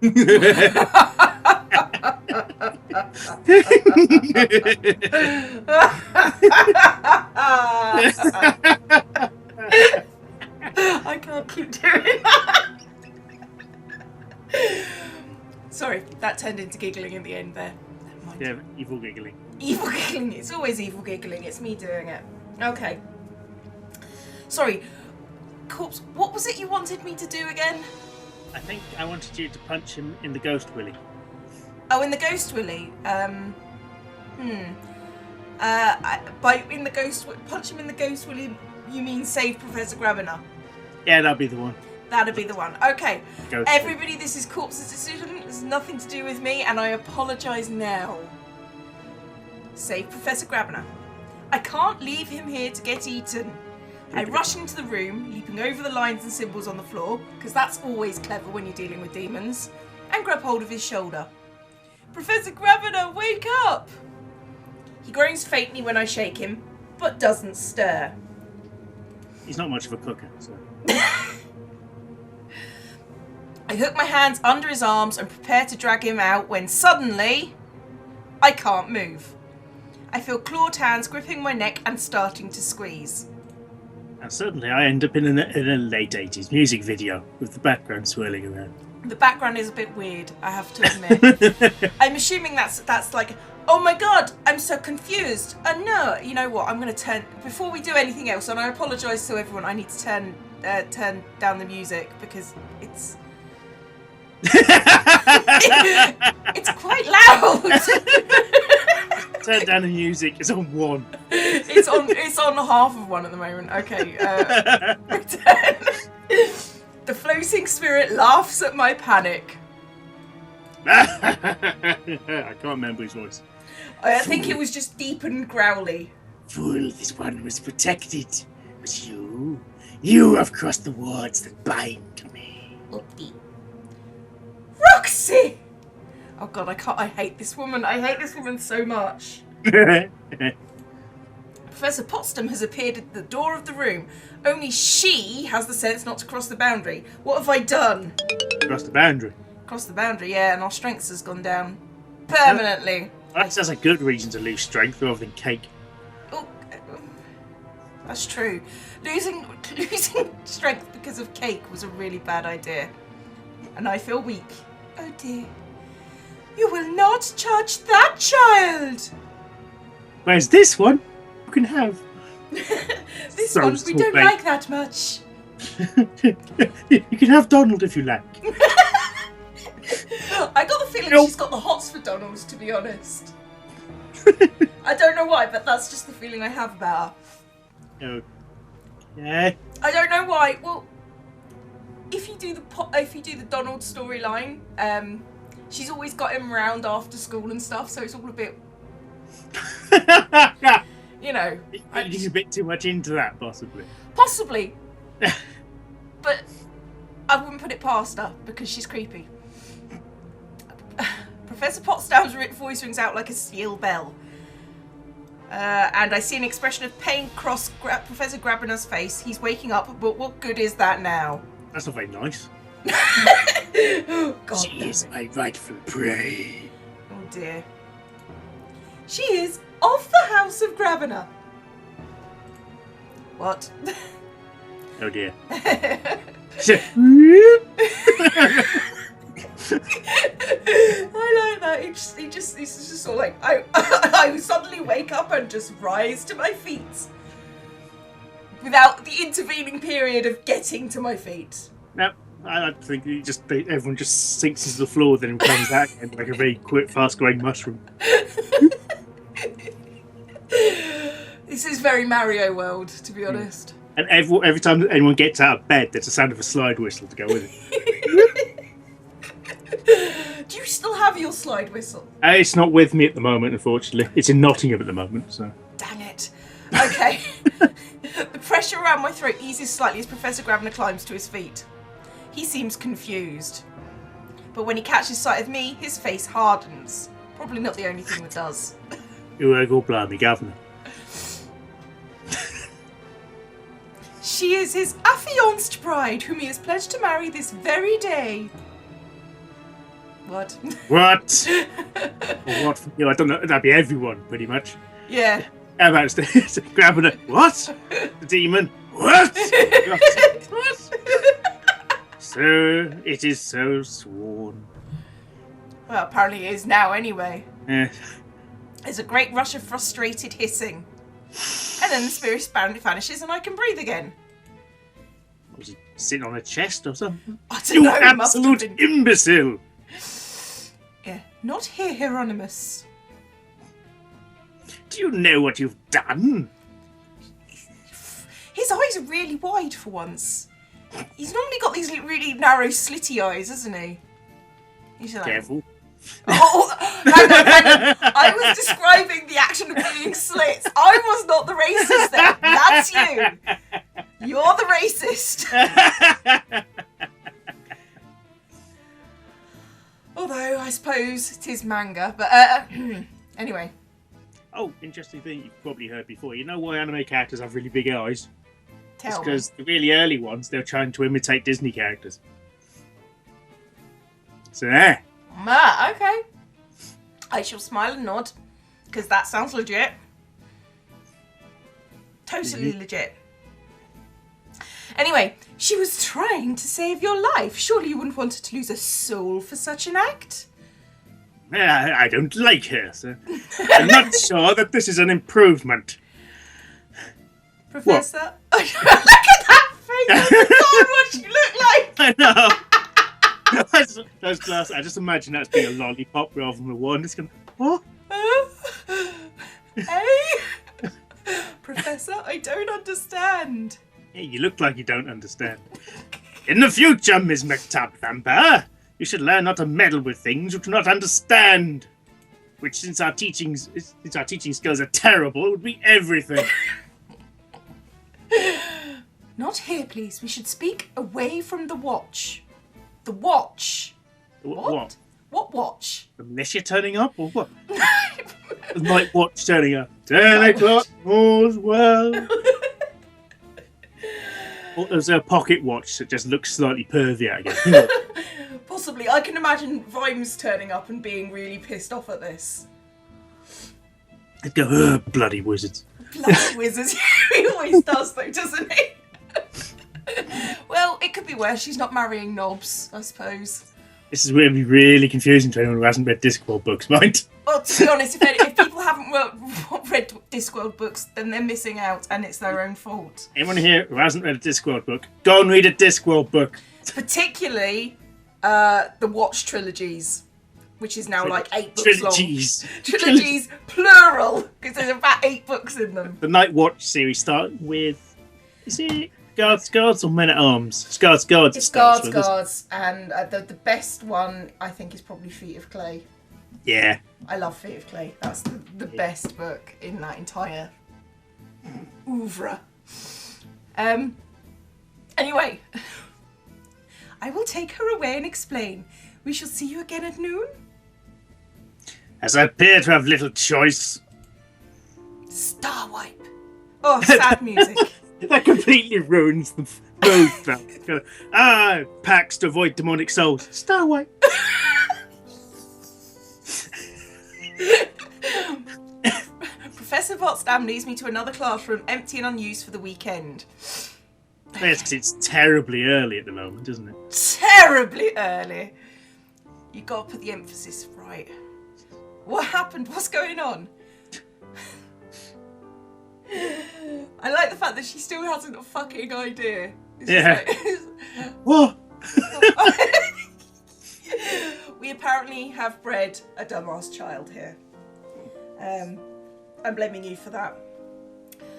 I can't keep doing that. Sorry, that turned into giggling in the end there. Never mind. Yeah, evil giggling. Evil giggling. It's always evil giggling. It's me doing it. Okay. Sorry. Corpse, what was it you wanted me to do again? I think I wanted you to punch him in the ghost willy. Oh, in the ghost willy. By in the ghost, punch him in the ghost willy. You mean save Professor Grabiner? Yeah, that'd be the one. That'd be the one. Okay. Ghost Everybody, willy. This is Corpse's decision. It's nothing to do with me, and I apologise now. Save Professor Grabiner. I can't leave him here to get eaten. I rush into the room, leaping over the lines and symbols on the floor, because that's always clever when you're dealing with demons, and grab hold of his shoulder. Professor Grabiner, wake up! He groans faintly when I shake him, but doesn't stir. He's not much of a cooker, so... I hook my hands under his arms and prepare to drag him out when suddenly, I can't move. I feel clawed hands gripping my neck and starting to squeeze. And suddenly I end up in a late 80s music video with the background swirling around. The background is a bit weird, I have to admit. I'm assuming that's like, oh my god, I'm so confused. No, you know what, I'm going to turn, before we do anything else, and I apologise to everyone, I need to turn down the music because it's... it's quite loud. Turn down the music, it's on 1. It's on half of 1 at the moment. Okay. Return. The floating spirit laughs at my panic. I can't remember his voice. I think it was just deep and growly. Fool, this one was protected. But you have crossed the wards that bind to me. Roxy! Oh god, I hate this woman. I hate this woman so much. Professor Potsdam has appeared at the door of the room. Only she has the sense not to cross the boundary. What have I done? Cross the boundary. Cross the boundary, yeah, and our strength has gone down. Permanently. That sounds a good reason to lose strength rather than cake. Oh, that's true. Losing strength because of cake was a really bad idea. And I feel weak. Oh dear. You will not charge that child! Whereas this one, you can have. This one we don't like that much. You can have Donald if you like. I got the feeling she's got the hots for Donald, to be honest. I don't know why, but that's just the feeling I have about her. Okay. I don't know why. Well, if you do the Donald storyline, she's always got him around after school and stuff, so it's all a bit, you know. You're a bit too much into that, possibly. Possibly, but I wouldn't put it past her because she's creepy. Professor Potsdam's voice rings out like a steel bell. And I see an expression of pain cross Professor Grabiner's face. He's waking up, but what good is that now? That's not very nice. God, she is my rightful prey. Oh dear. She is of the House of Grabiner. What? Oh dear. I like that. He's just sort of like, I suddenly wake up and just rise to my feet without the intervening period of getting to my feet. No, I think everyone just sinks into the floor, then comes out again like a very quick, fast-growing mushroom. This is very Mario World, to be honest. And every time anyone gets out of bed, there's a sound of a slide whistle to go with it. Do you still have your slide whistle? It's not with me at the moment, unfortunately. It's in Nottingham at the moment, so... Dang it. Okay. The pressure around my throat eases slightly as Professor Grabiner climbs to his feet. He seems confused. But when he catches sight of me, his face hardens. Probably not the only thing that does. You go blimey, Governor. She is his affianced bride, whom he has pledged to marry this very day. What? What? Or what for you? I don't know. That'd be everyone, pretty much. Yeah. How about grabbing a what? The demon. What? What? Sir, it is so sworn. Well, apparently it is now anyway. Eh. There's a great rush of frustrated hissing. And then the spirit vanishes and I can breathe again. Was he sitting on a chest or something? I don't You know. It must have absolute been. imbecile! Yeah. Not here, Hieronymus. Do you know what you've done? His eyes are really wide for once. He's normally got these really narrow, slitty eyes, hasn't he? He's like, Careful. oh, hang on. I was describing the action of being slits. I was not the racist there. That's you. You're the racist. Although, I suppose it is manga. But anyway. Oh, interesting thing you've probably heard before. You know why anime characters have really big eyes? It's because the really early ones, they're trying to imitate Disney characters. So there. Okay. I shall smile and nod, because that sounds legit. Totally legit. Anyway, she was trying to save your life. Surely you wouldn't want her to lose a soul for such an act? I don't like her, sir. I'm not sure that this is an improvement. Professor? Look at that face! Oh my God, what you look like! I know! Those glasses, I just imagine that as being a lollipop rather than a wand. It's going, what? Hey? Professor, I don't understand. Yeah, you look like you don't understand. In the future, Ms. McTub Vampire, you should learn not to meddle with things you do not understand. Which, since our teaching skills are terrible, would be everything. Not here, please. We should speak away from the watch. The watch. What? What watch? The militia turning up, or what? The night watch turning up. 10 o'clock, all's well. Or there's a pocket watch that just looks slightly pervy, I guess. Possibly. I can imagine Vimes turning up and being really pissed off at this. I'd go, ugh, bloody wizards. Bloody wizards. He always does, though, doesn't he? Well, it could be worse. She's not marrying knobs, I suppose. This is going to be really confusing to anyone who hasn't read Discworld books, mind? Well, to be honest, if people haven't read Discworld books, then they're missing out, and it's their own fault. Anyone here who hasn't read a Discworld book, go and read a Discworld book. Particularly the Watch trilogies, which is now like 8 books Trilogies. long. Trilogies, plural, because there's about 8 books in them. The Night Watch series started with, is it Guards or Men at Arms? It's Guards. It's Guards, and the best one I think is probably Feet of Clay. Yeah. I love Feet of Clay. That's the best book in that entire oeuvre. Anyway, I will take her away and explain. We shall see you again at noon. As I appear to have little choice. Starwipe. Oh, sad music. That completely ruins the mood. Packs to avoid demonic souls. Starwipe. Professor Potsdam leads me to another classroom, empty and unused for the weekend. Yes, because it's terribly early at the moment, isn't it? Terribly early. You got to put the emphasis right. What happened? What's going on? I like the fact that she still hasn't a fucking idea. It's yeah. Like, what? We apparently have bred a dumbass child here. I'm blaming you for that.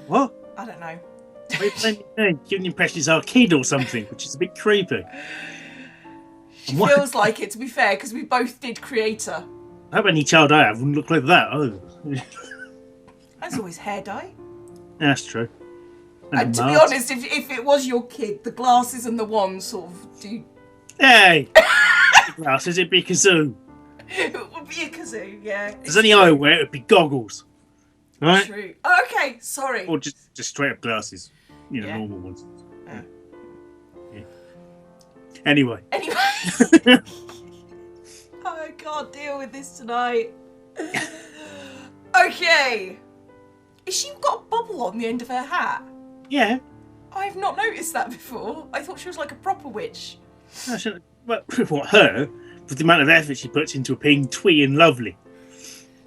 What? I don't know. Are you blaming giving the impression he's our kid or something, which is a bit creepy. She feels like it, to be fair, because we both did create her. I hope any child I have wouldn't look like that. Oh. That's always hair dye. That's true. And to be honest, if it was your kid, the glasses and the wand sort of do... Hey! Glasses, it'd be kazoo. It would be a kazoo, yeah. If there's any eyewear, it'd be goggles. Right? True. Oh, okay, sorry. Or just straight up glasses. You know, Yeah. normal ones. Yeah. Anyway. Anyway. Hi. I can't deal with this tonight. Okay. Has she got a bubble on the end of her hat? Yeah. I've not noticed that before. I thought she was like a proper witch. No, what, her? With the amount of effort she puts into appearing twee and lovely.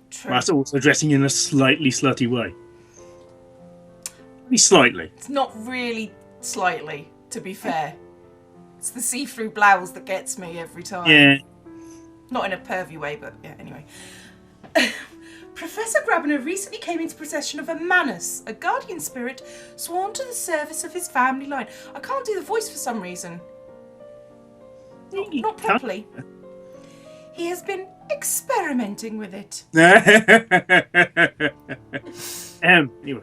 True. Whilst also dressing in a slightly slutty way. Only slightly. It's not really slightly, to be fair. It's the see-through blouse that gets me every time. Yeah. Not in a pervy way, but yeah, anyway. Professor Grabner recently came into possession of a manus, a guardian spirit sworn to the service of his family line. I can't do the voice for some reason. Not properly. He has been experimenting with it. Anyway.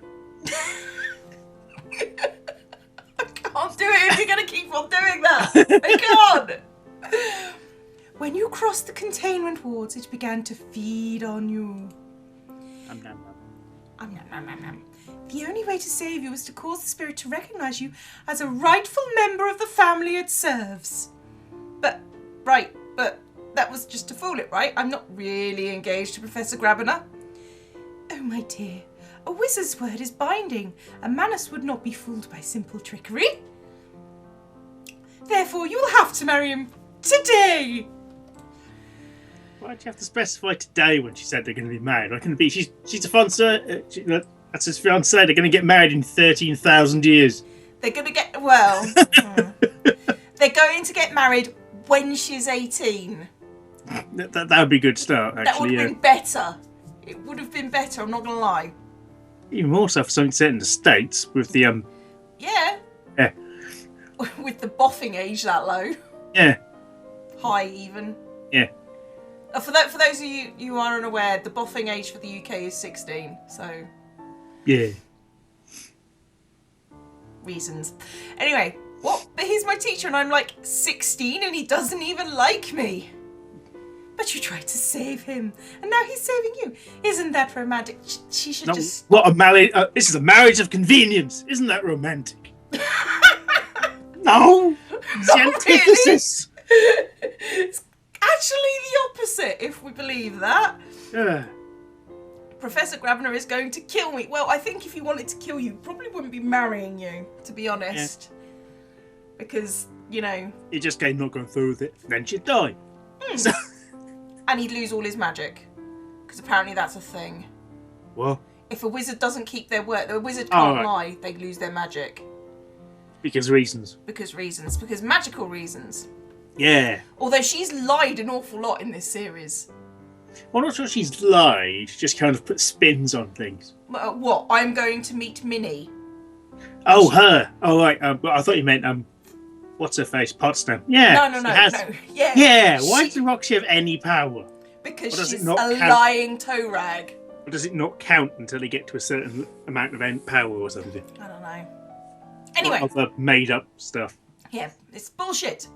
I can't do it if you're going to keep on doing that. I can't. When you crossed the containment wards, it began to feed on you. The only way to save you is to cause the spirit to recognise you as a rightful member of the family it serves. But that was just to fool it, right? I'm not really engaged to Professor Grabner. Oh, my dear. A wizard's word is binding. A manus would not be fooled by simple trickery. Therefore, you will have to marry him today. Why'd you have to specify today when she said they're going to be married? Why couldn't it be? She's a fiancée. That's his fiancée. They're going to get married in 13,000 years. They're going to get... Well... They're going to get married when she's 18. That would be a good start, actually. That would have been better. It would have been better, I'm not going to lie. Even more so for something set in the States with the... Yeah. Yeah. With the boffing age that low. Yeah. High, even. Yeah. For those of you who are unaware, the boffing age for the UK is 16, so... Yeah. Reasons. Anyway, what? But he's my teacher and I'm like 16 and he doesn't even like me. But you tried to save him, and now he's saving you. Isn't that romantic? She should just... What a marriage... this is a marriage of convenience. Isn't that romantic? No! It's the antithesis! Really? It's actually the opposite, if we believe that. Professor Grabner is going to kill me. Well, I think if he wanted to kill you, probably wouldn't be marrying you, to be honest. Yeah. Because, you know... He just came not going through with it. Then she'd die. So... And he'd lose all his magic. Because apparently that's a thing. What? If a wizard doesn't keep their word, a wizard can't lie, they lose their magic. Because reasons. Because magical reasons. Yeah. Although she's lied an awful lot in this series. Well, I'm not sure she's lied, just kind of put spins on things. What? I'm going to meet Minnie. Oh, her. Oh, right. I thought you meant, what's her face? Potsdam. Yeah. No. Yeah. Yeah. Why doesn't Roxy have any power? Because she's a lying toe rag. Or does it not count until they get to a certain amount of power or something? I don't know. Anyway. Or other made up stuff. Yeah, it's bullshit.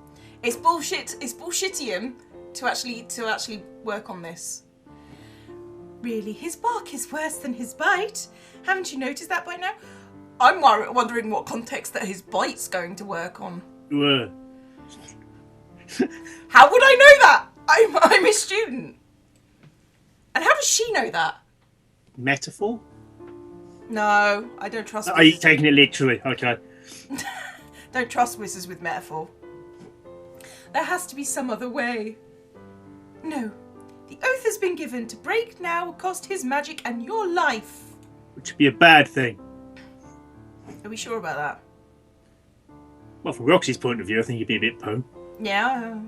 It's bullshit. It's bullshitium to actually work on this. Really, his bark is worse than his bite. Haven't you noticed that by now? I'm wondering what context that his bite's going to work on. How would I know that? I'm a student. And how does she know that? Metaphor? No, I don't trust Are you taking it literally? Okay. Don't trust wizards with metaphor. There has to be some other way. No. The oath has been given. To break now will cost his magic and your life. Which would be a bad thing. Are we sure about that? Well, from Roxy's point of view, I think you'd be a bit poo. Yeah.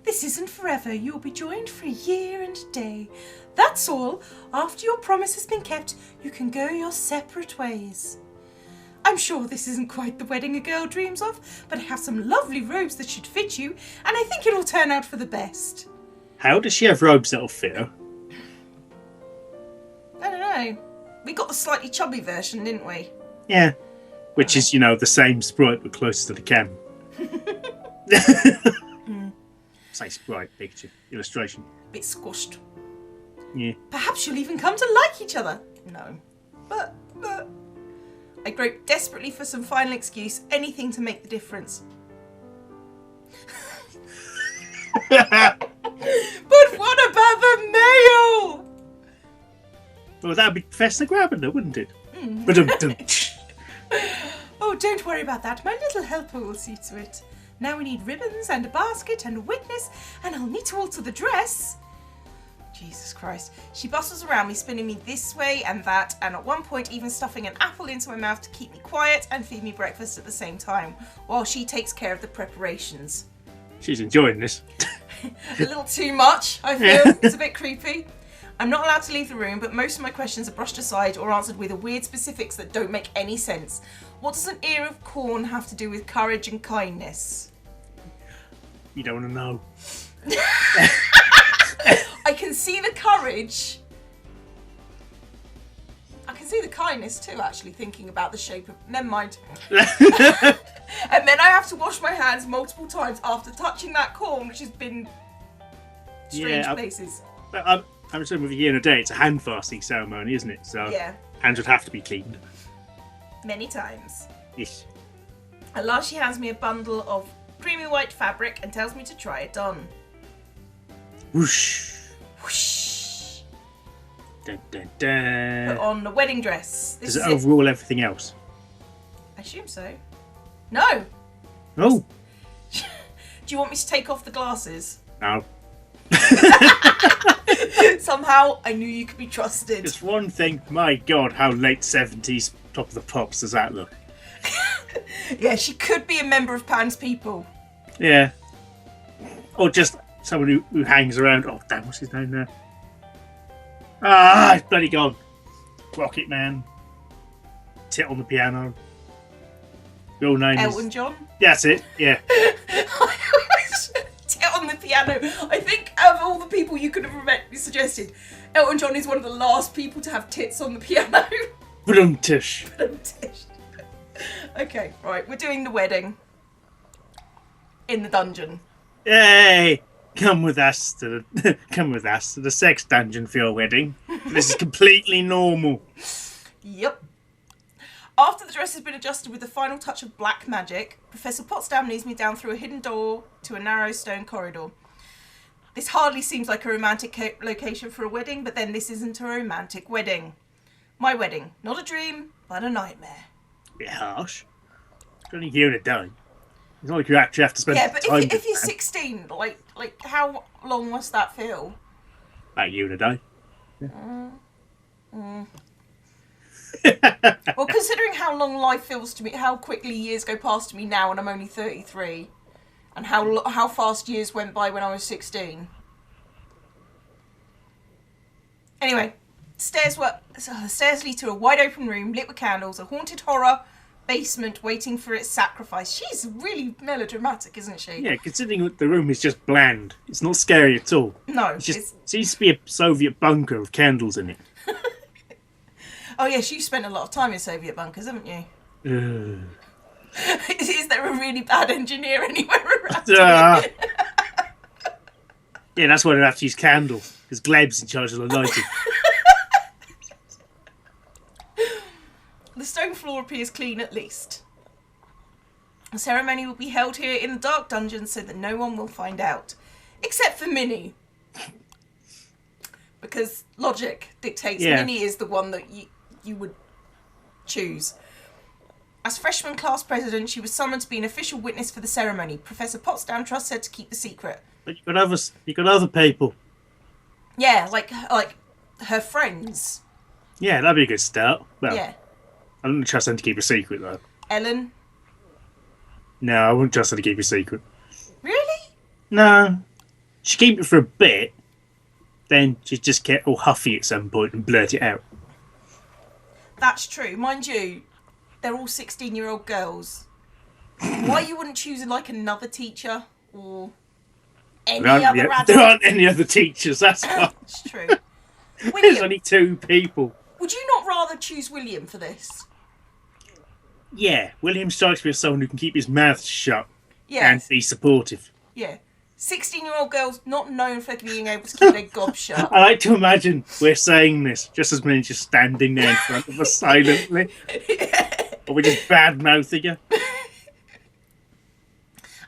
This isn't forever. You'll be joined for a year and a day. That's all. After your promise has been kept, you can go your separate ways. I'm sure this isn't quite the wedding a girl dreams of, but I have some lovely robes that should fit you, and I think it'll turn out for the best. How does she have robes that'll fit her? I don't know. We got the slightly chubby version, didn't we? Yeah. Which is, the same sprite but closer to the camera. Say sprite, picture, illustration. Bit squashed. Yeah. Perhaps you'll even come to like each other. No. But... I grope desperately for some final excuse, anything to make the difference. But Well, that'd be Professor Grabber, wouldn't it? Mm. But Oh, don't worry about that. My little helper will see to it. Now we need ribbons and a basket and a witness, and I'll need to alter the dress. Jesus Christ. She bustles around me, spinning me this way and that, and at one point even stuffing an apple into my mouth to keep me quiet and feed me breakfast at the same time, while she takes care of the preparations. she's enjoying this. A little too much, I feel. It's a bit creepy. I'm not allowed to leave the room, but most of my questions are brushed aside or answered with weird specifics that don't make any sense. What does an ear of corn have to do with courage and kindness? You don't want to know. I can see the courage. I can see the kindness too, actually, thinking about the shape of... Never mind. And then I have to wash my hands multiple times after touching that corn, which has been strange places. I'm assuming with a year and a day, it's a hand fasting ceremony, isn't it? So yeah. Hands would have to be cleaned. Many times. Yes. At last she hands me a bundle of creamy white fabric and tells me to try it on. Whoosh. Whoosh. Dun, dun, dun. Put on the wedding dress. Does it overrule everything else? I assume so. No. No. Do you want me to take off the glasses? No. Somehow I knew you could be trusted. It's one thing. My God, how late 70s Top of the Pops does that look? Yeah, she could be a member of Pan's people. Yeah. Or just someone who hangs around. Oh, damn, what's his name now? Ah, it's bloody gone. Rocket Man. Tit on the piano. Real name Elton is... John? That's it, yeah. Tit on the piano. I think of all the people you could have suggested, Elton John is one of the last people to have tits on the piano. Bruntish. Okay, right, we're doing the wedding. In the dungeon. Yay! Come with us to the sex dungeon for your wedding. This is completely normal. Yep. After the dress has been adjusted with the final touch of black magic, Professor Potsdam leads me down through a hidden door to a narrow stone corridor. This hardly seems like a romantic location for a wedding, but then this isn't a romantic wedding. My wedding, not a dream, but a nightmare. Bit harsh. It's only here in a day. It's not like you actually have to spend Yeah, but time if you're 16, like how long must that feel? about a year and a day. Well, considering how long life feels to me, how quickly years go past to me now, and I'm only 33, and how fast years went by when I was 16. Anyway, stairs lead to a wide open room lit with candles, a haunted horror basement waiting for its sacrifice. She's really melodramatic, isn't she? Yeah, considering the room is just bland. It's not scary at all. No. It seems to be a Soviet bunker with candles in it. Oh yes, you've spent a lot of time in Soviet bunkers, haven't you? Is there a really bad engineer anywhere around here? Yeah, that's why they have to use candles, because Gleb's in charge of the lighting. The stone floor appears clean at least. The ceremony will be held here in the dark dungeon so that no one will find out. Except for Minnie. Because logic dictates Minnie is the one that you would choose. As freshman class president, she was summoned to be an official witness for the ceremony. Professor Potsdam trusts her to keep the secret. But you got other people. Yeah, like her friends. Yeah, that'd be a good start. Well, yeah. I don't trust them to keep a secret, though. Ellen? No, I wouldn't trust her to keep a secret. Really? No. She'd keep it for a bit, then she'd just get all huffy at some point and blurt it out. That's true. Mind you, they're all 16-year-old girls. Why you wouldn't choose, like, another teacher? Or any other adult? There aren't any other teachers, that's why. It's true. There's only 2 people. Would you not rather choose William for this? Yeah, William strikes me as someone who can keep his mouth shut Yeah. and be supportive. Yeah. 16-year-old girls not known for being able to keep their gob shut. I like to imagine we're saying this just as many just standing there in front of us silently. Or we're just bad-mouthing her.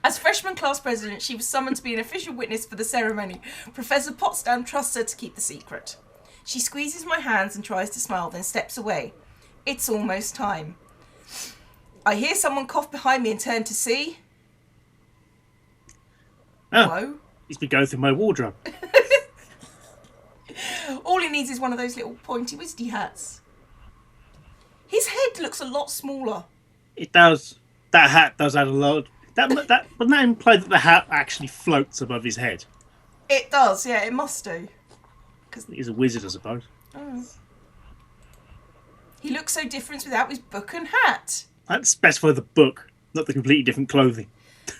As freshman class president, she was summoned to be an official witness for the ceremony. Professor Potsdam trusts her to keep the secret. She squeezes my hands and tries to smile, then steps away. It's almost time. I hear someone cough behind me and turn to see. Oh, Whoa. he's been going through my wardrobe. All he needs is one of those little pointy wisdy hats. His head looks a lot smaller. It does. That hat does add a lot. Wouldn't that imply that the hat actually floats above his head? It does, yeah, it must do. He's a wizard, I suppose. Oh. He looks so different without his book and hat. I'd specify the book, not the completely different clothing.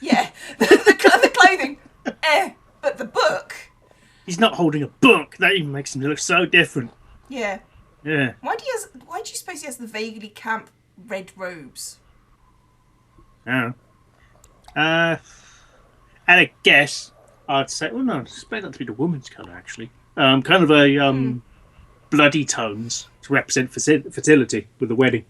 Yeah, the clothing. But the book. He's not holding a book. That even makes him look so different. Yeah. Yeah. Why do you suppose he has the vaguely camp red robes? Oh. And I guess I'd say, well, no, I expect that to be the woman's colour, actually. Kind of a bloody tones to represent fertility with the wedding.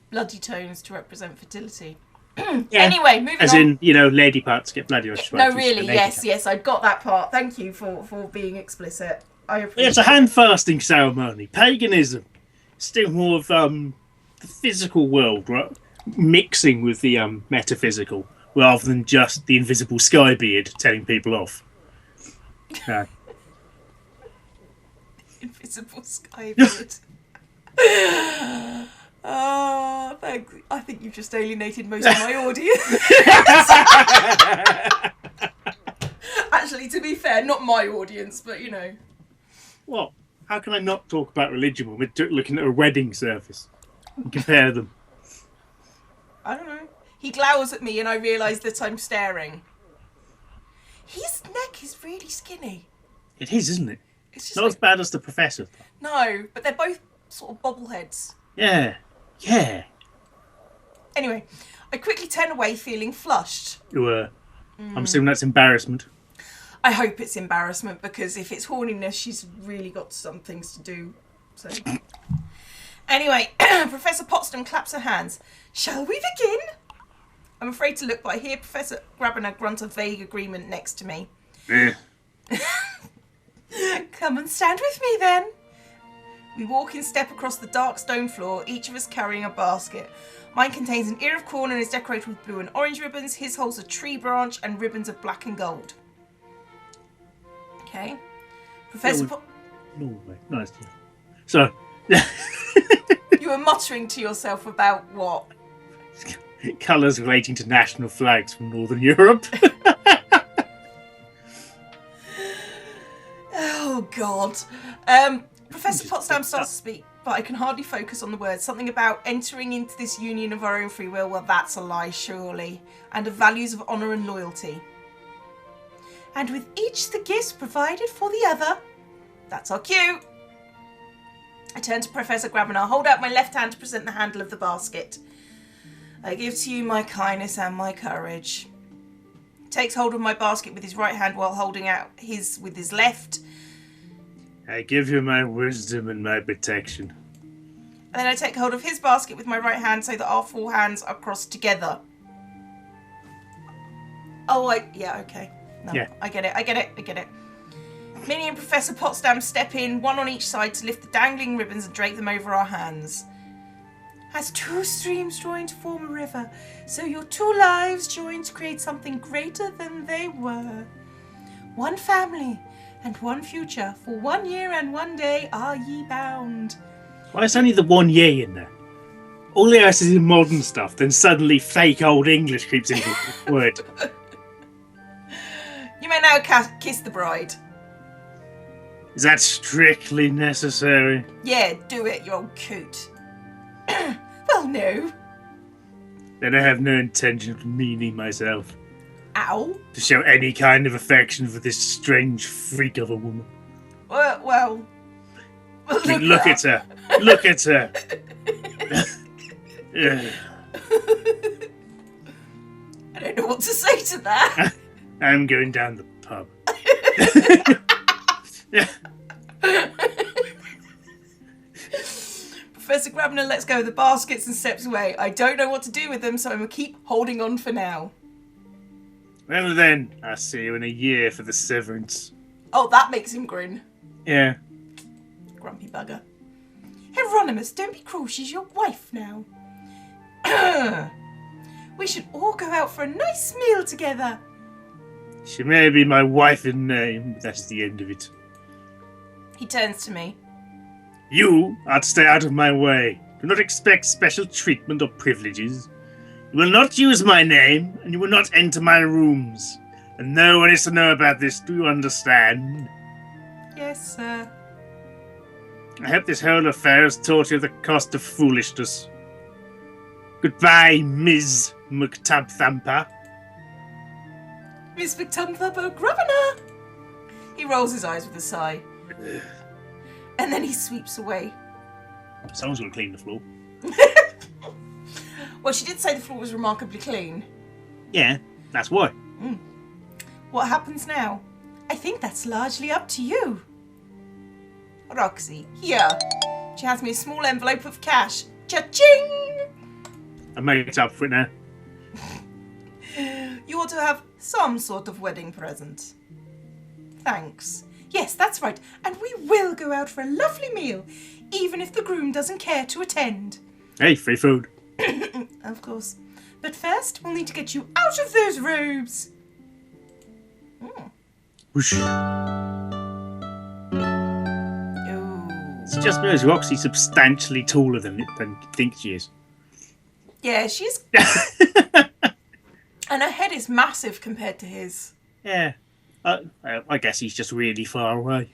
Bloody tones to represent fertility. Yeah. Anyway, moving on. As in, lady parts get bloody. No, really, yes, I got that part. Thank you for being explicit. I appreciate It's a hand fasting ceremony. Paganism. Still more of the physical world, right? Mixing with the metaphysical, rather than just the invisible skybeard telling people off. Invisible skybeard. Oh, thanks. I think you've just alienated most of my audience. Actually, to be fair, not my audience, but What? How can I not talk about religion when we're looking at a wedding service and compare them? I don't know. He glowers at me and I realise that I'm staring. His neck is really skinny. It is, isn't it? It's just Not as bad as the professor. No, but they're both sort of bobbleheads. Yeah. Yeah. Anyway, I quickly turn away feeling flushed. I'm assuming that's embarrassment. I hope it's embarrassment, because if it's horniness, she's really got some things to do. So, anyway, Professor Potsdam claps her hands. Shall we begin? I'm afraid to look, but I hear Professor Grabner grunt a vague agreement next to me. Come and stand with me then. We walk in step across the dark stone floor, each of us carrying a basket. Mine contains an ear of corn and is decorated with blue and orange ribbons. His holds a tree branch and ribbons of black and gold. Okay. Professor Norway. Nice. So. You were muttering to yourself about what? Colours relating to national flags from Northern Europe. Oh, God. Professor Potsdam starts to speak, but I can hardly focus on the words. Something about entering into this union of our own free will. Well, that's a lie, surely. And of values of honour and loyalty. And with each the gifts provided for the other. That's our cue. I turn to Professor Grabner, hold out my left hand to present the handle of the basket. I give to you my kindness and my courage. He takes hold of my basket with his right hand while holding out his with his left. I give you my wisdom and my protection. And then I take hold of his basket with my right hand so that our four hands are crossed together. Oh, yeah, okay. No, yeah. I get it. Minnie and Professor Potsdam step in, one on each side, to lift the dangling ribbons and drape them over our hands. As two streams join to form a river, so your two lives join to create something greater than they were. One family and one future, for 1 year and 1 day are ye bound. Why is only the 1 year in there? All the else is in modern stuff, then suddenly fake old English creeps into the word. You may now kiss the bride. Is that strictly necessary? Yeah, do it, you old coot. Well, no. Then I have no intention of meaning myself. Ow. To show any kind of affection for this strange freak of a woman. Well look at her. Look at her. I don't know what to say to that. I'm going down the pub. Professor Grabner lets go of the baskets and steps away. I don't know what to do with them, so I'm going to keep holding on for now. Well then, I'll see you in a year for the severance. Oh, that makes him grin. Yeah. grumpy bugger. Hieronymus, don't be cruel. She's your wife now. We should all go out for a nice meal together. She may be my wife in name, but that's the end of it. He turns to me. You are to stay out of my way. Do not expect special treatment or privileges. You will not use my name, and you will not enter my rooms. And no one is to know about this, do you understand? Yes, sir. I hope this whole affair has taught you the cost of foolishness. Goodbye, Ms. McTabthamper. Miss McTumthumper Grabber. He rolls his eyes with a sigh. And then he sweeps away. Someone's going to clean the floor. Well, she did say the floor was remarkably clean. Yeah, that's why. What happens now? I think that's largely up to you. Roxy, here. She hands me a small envelope of cash. Cha-ching! I made up for it now. You ought to have some sort of wedding present. Thanks. Yes, that's right. And we will go out for a lovely meal, even if the groom doesn't care to attend. Hey, free food. Of course. But first, we'll need to get you out of those robes. Whoosh. Oh. It's just because Roxy's substantially taller than you think she is. Yeah, she's... And her head is massive compared to his. Yeah. I guess he's just really far away.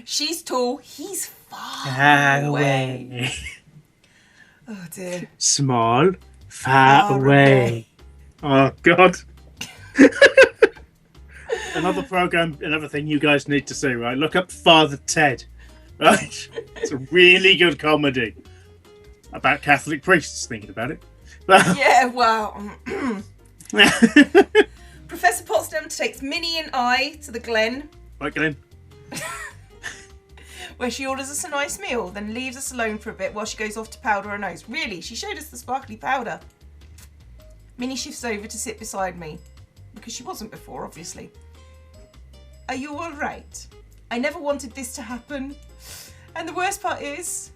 She's tall, he's far away. Oh dear. Small, far away. Oh God. Another thing you guys need to see, right? Look up Father Ted. Right? It's a really good comedy about Catholic priests, thinking about it. Yeah, well. Professor Potsdam takes Minnie and I to the Glen. Right, Glenn. Where she orders us a nice meal, then leaves us alone for a bit while she goes off to powder her nose. Really, she showed us the sparkly powder. Minnie shifts over to sit beside me. Because she wasn't before, obviously. Are you alright? I never wanted this to happen. And the worst part is...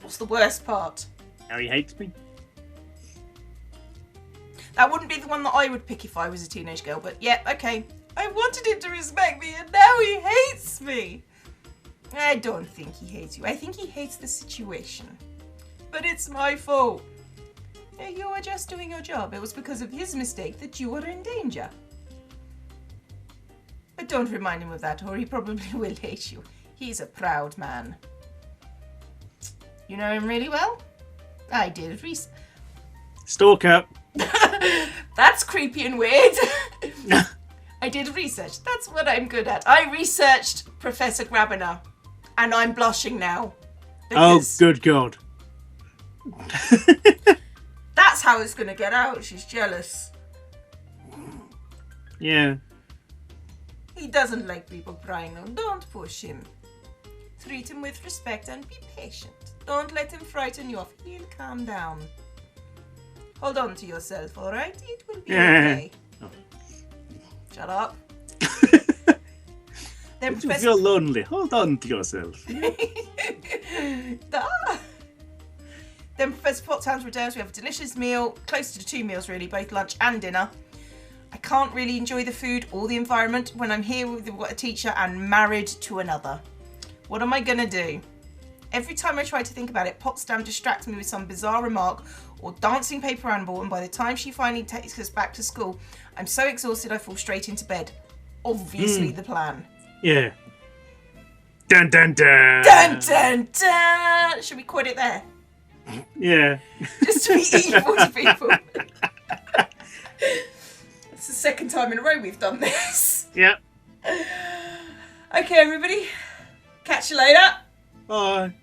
What's the worst part? How he hates me. That wouldn't be the one that I would pick if I was a teenage girl, but yeah, okay. I wanted him to respect me and now he hates me. I don't think he hates you. I think he hates the situation. But it's my fault. You were just doing your job. It was because of his mistake that you were in danger. But don't remind him of that or he probably will hate you. He's a proud man. You know him really well? I did research. Stalker. That's creepy and weird. I did research. That's what I'm good at. I researched Professor Grabiner. And I'm blushing now. Oh, good God. That's how it's going to get out. She's jealous. Yeah. He doesn't like people prying on. Don't push him. Treat him with respect and be patient. Don't let him frighten you off. He'll calm down. Hold on to yourself, all right? It will be okay. Oh. Shut up. Then If you feel lonely, hold on to yourself. Then Professor Potsdam returns. We have a delicious meal, close to 2 meals really, both lunch and dinner. I can't really enjoy the food or the environment when I'm here with a teacher and married to another. What am I going to do? Every time I try to think about it, Potsdam distracts me with some bizarre remark or dancing paper animal, and by the time she finally takes us back to school, I'm so exhausted I fall straight into bed. Obviously the plan. Yeah. Dun dun dun. Dun dun dun! Should we quit it there? Yeah. Just to be evil to people. It's the second time in a row we've done this. Yeah. Okay, everybody. Catch you later. Bye.